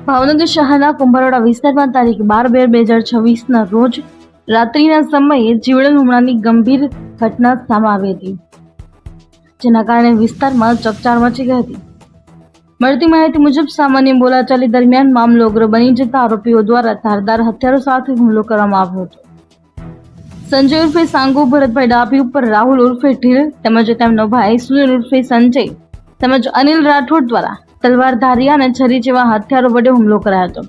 ભાવનગર શહેરના કુંભારવાડા વિસ્તારમાં તારીખ 12/2/2026ના રોજ રાત્રિના સમયે જીવલેણ હુમલાની ગંભીર ઘટના સામે આવી હતી, જેના કારણે વિસ્તારમાં ચકચાર મચી ગઈ હતી. મળતી માહિતી મુજબ સામાન્ય બોલાચાલી દરમિયાન મામલો ઉગ્ર બની જતા આરોપીઓ દ્વારા ધારદાર હથિયારો સાથે હુમલો કરવામાં આવ્યો હતો. સંજય ઉર્ફે સાંગુ ભરતભાઈ ડાભી ઉપર રાહુલ ઉર્ફે ઢીલ તેમજ તેમનો ભાઈ સુનિલ ઉર્ફે સંજય તેમજ અનિલ રાઠોડ દ્વારા તલવાર ધારિયા અને છરી જેવા હથિયારો વડે હુમલો કરાયો હતો.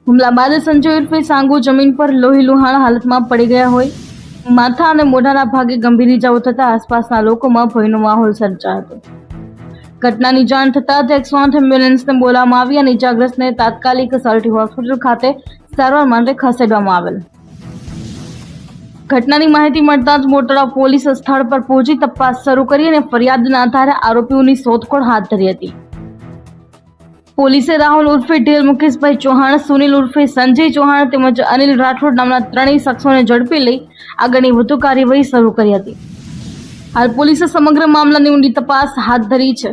હુમલા બાદ સંજય ઉર્ફે સાંગુ જમીન પર લોહી લુહાણ હાલતમાં પડી ગયા હોય, માથા અને મોઢાના ભાગે ગંભીર ઇજાઓ થતા આસપાસના લોકોમાં ભયનો માહોલ સર્જાયો હતો. ઘટનાની જાણ થતાં જ 108 એમ્બ્યુલન્સને બોલાવવામાં આવી અને ઇજાગ્રસ્તને તાત્કાલિક સલટી હોસ્પિટલ ખાતે સારવાર માટે ખસેડવામાં આવેલ. ઘટનાની માહિતી મળતા જ મોટરા પોલીસ સ્થળ પર પહોંચી તપાસ શરૂ કરી અને ફરિયાદના આધારે આરોપીઓની શોધખોળ હાથ ધરી હતી. પોલીસે રાહુલ ઉર્ફે ઢેલ, મુકેશભાઈ ચૌહાણ, સુનિલ ઉર્ફે સંજય ચૌહાણ તેમજ અનિલ રાઠોડ નામના ત્રણેય શખ્સોને ઝડપી લઈ આગળની વધુ કાર્યવાહી શરૂ કરી હતી. હાલ પોલીસે સમગ્ર મામલાની ઊંડી તપાસ હાથ ધરી છે.